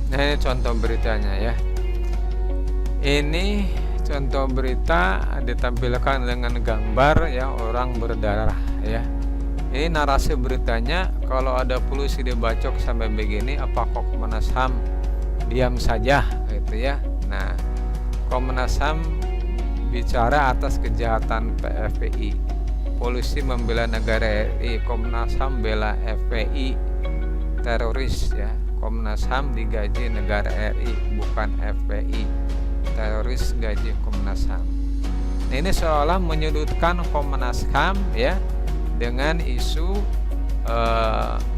Nah, ini contoh beritanya ya. Ini contoh berita ditampilkan dengan gambar ya orang berdarah ya. Ini narasi beritanya, kalau ada polisi dibacok sampai begini, apa Komnas HAM diam saja gitu ya. Nah, Komnas HAM bicara atas kejahatan FPI. Polisi membela negara RI, Komnas HAM bela FPI teroris ya. Komnas HAM digaji negara RI, bukan FPI. Teroris gaji Komnas HAM. Nah, ini seolah menyudutkan Komnas HAM ya, dengan isu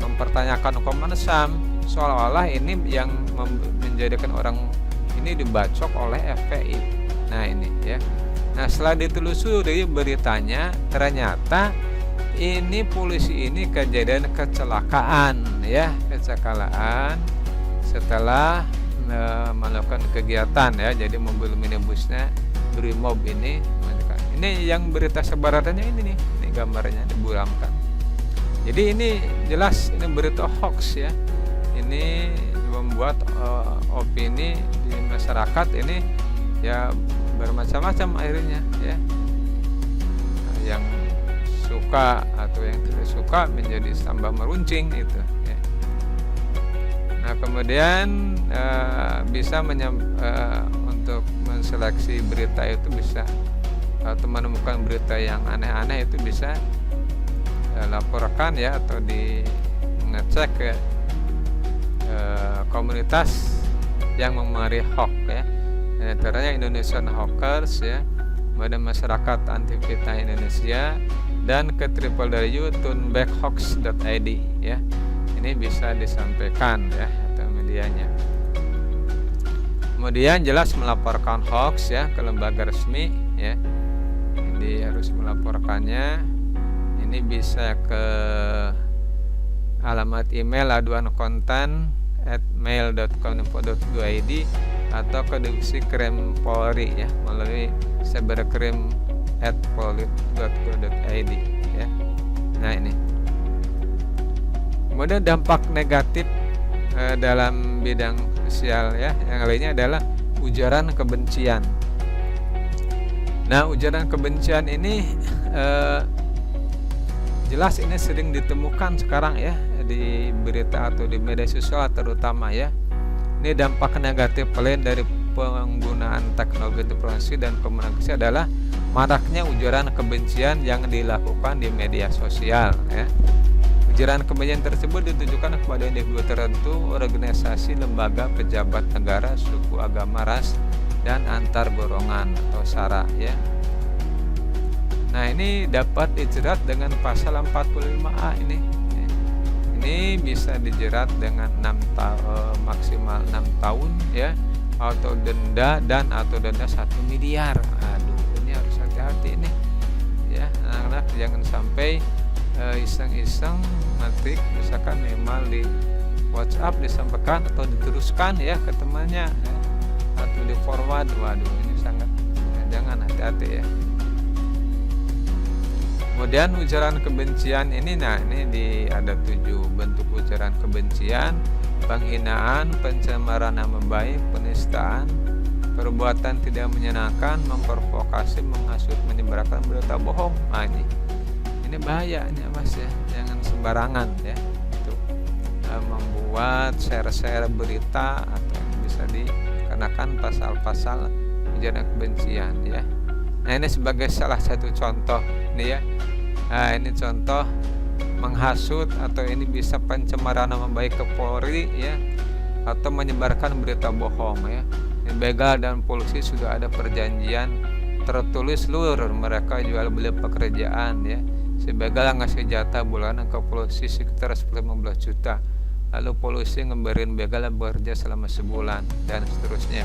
mempertanyakan Komnas HAM, seolah-olah ini yang menjadikan orang ini dibacok oleh FPI. Nah ini ya. Nah, setelah ditelusuri beritanya, ternyata ini polisi ini kejadian kecelakaan ya, kecelakaan setelah melakukan kegiatan ya. Jadi mobil minibusnya Brimob ini yang berita sebarannya ini nih, ini gambarnya diburamkan. Jadi ini jelas ini berita hoax ya. Ini membuat opini di masyarakat ini ya bermacam-macam akhirnya ya. Yang suka atau yang tidak suka menjadi tambah meruncing itu ya. Nah, kemudian bisa untuk menseleksi berita itu bisa, atau menemukan berita yang aneh-aneh itu bisa laporkan ya, atau ngecek ke komunitas yang memari hoax ya. Antaranya Indonesian Hackers ya, kemudian masyarakat anti fitnah Indonesia, dan ke www.tunbackhoax.id ya. Ini bisa disampaikan ya, atau medianya. Kemudian jelas melaporkan hoax ya ke lembaga resmi ya. Jadi harus melaporkannya. Ini bisa ke alamat email aduankonten@mail.kominfo.go.id atau ke Divisi Krim Polri ya, melalui cyberkrim@polri.go.id ya. Nah ini. Kemudian dampak negatif dalam bidang sosial ya, yang lainnya adalah ujaran kebencian. Nah, ujaran kebencian ini jelas ini sering ditemukan sekarang ya di berita atau di media sosial terutama ya. Ini dampak negatif lain dari penggunaan teknologi informasi dan komunikasi adalah maraknya ujaran kebencian yang dilakukan di media sosial ya. Ujaran kebencian tersebut ditujukan kepada individu tertentu, organisasi, lembaga, pejabat negara, suku, agama, ras, dan antar golongan atau sara ya. Nah, ini dapat dijerat dengan pasal 45A ini. Ini bisa dijerat dengan maksimal 6 tahun ya, atau denda atau denda 1 miliar. Aduh, ini harus hati-hati ini. Ya, anak-anak jangan sampai iseng-iseng ngetik misalkan email di WhatsApp disampaikan atau diteruskan ya ke temannya ya, atau di forward. Waduh, ini sangat jangan, hati-hati ya. Kemudian ujaran kebencian ini, nah ini ada 7 bentuk ujaran kebencian: penghinaan, pencemaran nama baik, penistaan, perbuatan tidak menyenangkan, memprovokasi, menghasut, menyebarkan berita bohong. Nah ini bahaya ini Mas ya, jangan sembarangan ya. Itu membuat share berita atau yang bisa dikenakan pasal-pasal ujaran kebencian ya. Nah, ini sebagai salah satu contoh ini ya. Nah, ini contoh menghasut atau ini bisa pencemaran nama baik ke Polri ya, atau menyebarkan berita bohong ya. Begal dan polisi sudah ada perjanjian tertulis seluruh mereka jual beli pekerjaan ya. Si begal ngasih jatah bulanan ke polisi sekitar 10-15 juta. Lalu polisi ngeberin begal bekerja selama sebulan dan seterusnya.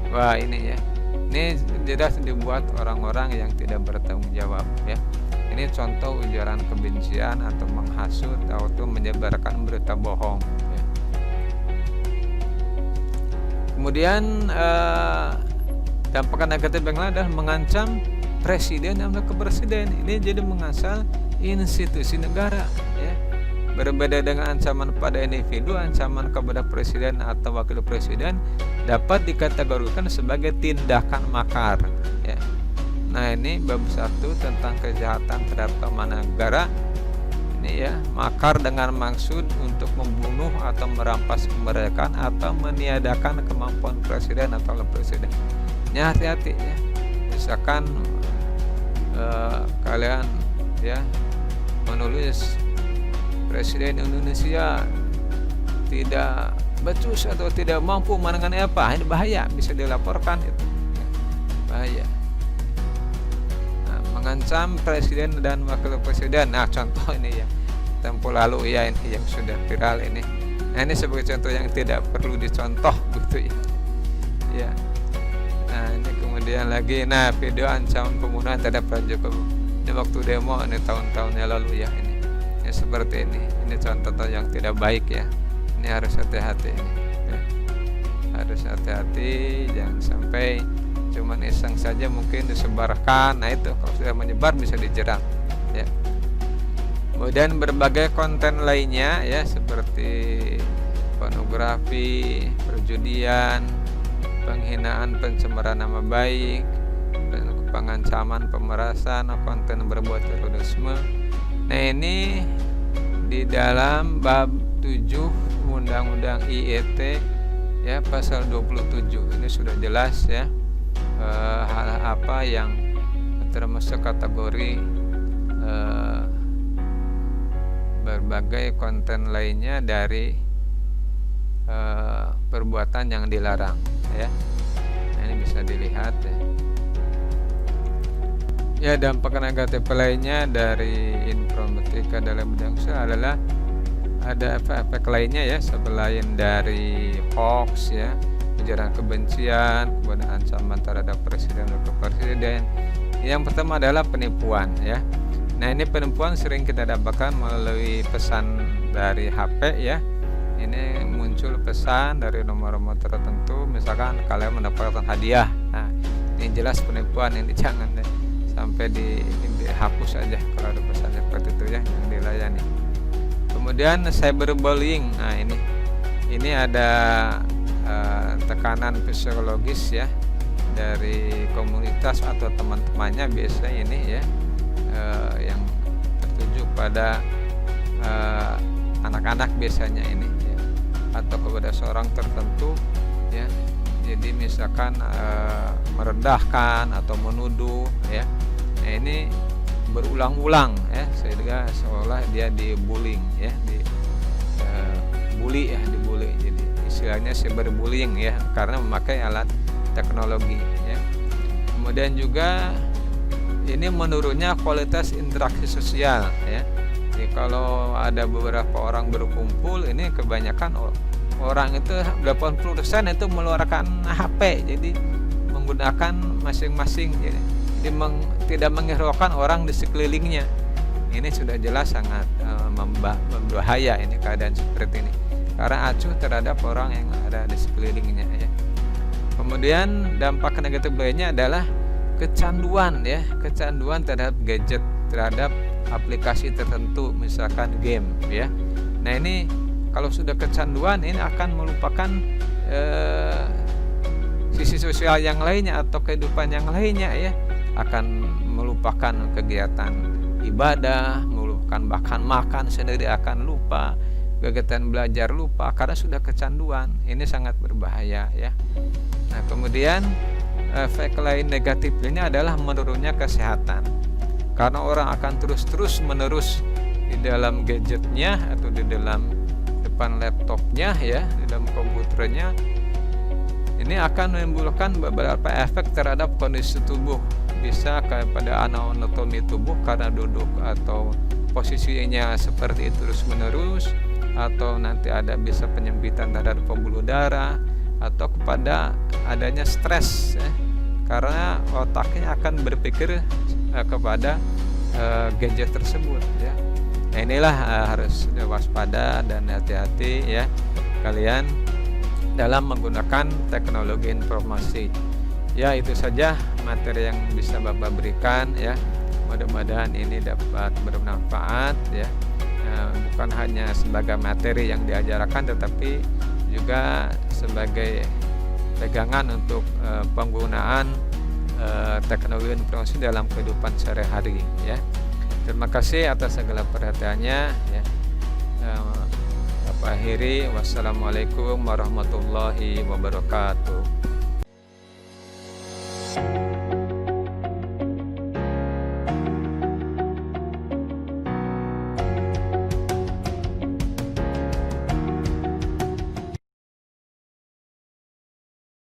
Wah, ini ya. Ini jelas dibuat orang-orang yang tidak bertanggung jawab ya. Ini contoh ujaran kebencian atau menghasut atau menyebarkan berita bohong ya. Kemudian Dampak negatif yang lain adalah mengancam presiden dan wakil presiden. Ini jadi mengasal institusi negara, ya. Berbeda dengan ancaman pada individu, ancaman kepada presiden atau wakil presiden dapat dikategorikan sebagai tindakan makar, ya. Nah, ini bab 1 tentang kejahatan terhadap keamanan negara. Ini, ya, makar dengan maksud untuk membunuh atau merampas kemerdekaan atau meniadakan kemampuan presiden atau wakil presiden. Ya, hati-hati, ya. Misalkan kalian, ya, menulis presiden Indonesia tidak becus atau tidak mampu menangani apa, ini bahaya, bisa dilaporkan itu, ya, bahaya. Nah, mengancam presiden dan wakil presiden. Nah, contoh ini ya tempo lalu, ya, ini yang sudah viral ini. Nah, ini sebagai contoh yang tidak perlu dicontoh gitu, ya. Ya. Nah, ini kemudian lagi, nah, video ancaman pembunuhan terhadap Pak Jokowi ini waktu demo ini tahun-tahun yang lalu, ya, ini. Ya, seperti ini contoh yang tidak baik, ya. Ini harus hati-hati ini, ya. Harus hati-hati, jangan sampai cuman iseng saja mungkin disebarkan. Nah, itu kalau sudah menyebar bisa dijerat, ya. Kemudian berbagai konten lainnya, ya, seperti pornografi, perjudian, penghinaan, pencemaran nama baik, pengancaman, pemerasan, konten berbuat terorisme. Nah, ini di dalam bab 7 Undang-Undang IIT, ya, pasal 27. Ini sudah jelas, ya, hal apa yang termasuk kategori berbagai konten lainnya dari perbuatan yang dilarang, ya. Nah, ini bisa dilihat, ya. Ya, dampak negatif lainnya dari informatika dalam bidang sosial adalah ada efek-efek lainnya, ya, selain dari hoax, ya, ujaran kebencian, kemudian ancaman terhadap presiden dan wakil presiden. Yang pertama adalah penipuan, ya. Nah, ini penipuan sering kita dapatkan melalui pesan dari HP, ya. Ini muncul pesan dari nomor-nomor tertentu, misalkan kalian mendapatkan hadiah. Nah, ini jelas penipuan, ini jangan deh sampai dihapus aja kalau ada pesan seperti itu, ya, yang dilayani. Kemudian cyberbullying. Nah, ini ada tekanan psikologis, ya, dari komunitas atau teman-temannya biasanya ini, ya, yang tertuju pada anak-anak biasanya ini, ya, atau kepada seorang tertentu, ya. Jadi misalkan merendahkan atau menuduh, ya. Nah, ini berulang-ulang, ya, sehingga seolah dia dibullying, ya, dibully, ya, dibully. Jadi istilahnya cyberbullying, ya, karena memakai alat teknologi, ya. Kemudian juga ini menurunnya kualitas interaksi sosial, ya. Jadi kalau ada beberapa orang berkumpul, ini kebanyakan orang itu 80% itu mengeluarkan HP, jadi menggunakan masing-masing, jadi tidak menghiraukan orang di sekelilingnya. Ini sudah jelas sangat membahaya ini keadaan seperti ini, karena acuh terhadap orang yang ada di sekelilingnya, ya. Kemudian dampak negatif lainnya adalah kecanduan, ya, kecanduan terhadap gadget, terhadap aplikasi tertentu, misalkan game, ya. Nah, ini kalau sudah kecanduan, ini akan melupakan sisi sosial yang lainnya atau kehidupan yang lainnya, ya. Akan melupakan kegiatan ibadah, melupakan bahkan makan sendiri akan lupa, kegiatan belajar lupa karena sudah kecanduan. Ini sangat berbahaya, ya. Nah, kemudian efek lain negatif ini adalah menurunnya kesehatan, karena orang akan terus menerus di dalam gadgetnya atau di dalam depan laptopnya, ya, di dalam komputernya. Ini akan menimbulkan beberapa efek terhadap kondisi tubuh, bisa kepada anatomi tubuh karena duduk atau posisinya seperti itu terus menerus, atau nanti ada bisa penyempitan terhadap pembuluh darah, atau kepada adanya stres, ya, karena otaknya akan berpikir kepada gadget tersebut, ya. Nah, inilah harus waspada dan hati-hati, ya, kalian dalam menggunakan teknologi informasi. Ya, itu saja materi yang bisa Bapak berikan ya. Mudah-mudahan ini dapat bermanfaat ya. Bukan hanya sebagai materi yang diajarkan, tetapi juga sebagai pegangan untuk penggunaan teknologi informasi dalam kehidupan sehari-hari ya. Terima kasih atas segala perhatiannya ya. Bapak akhiri, wassalamualaikum warahmatullahi wabarakatuh.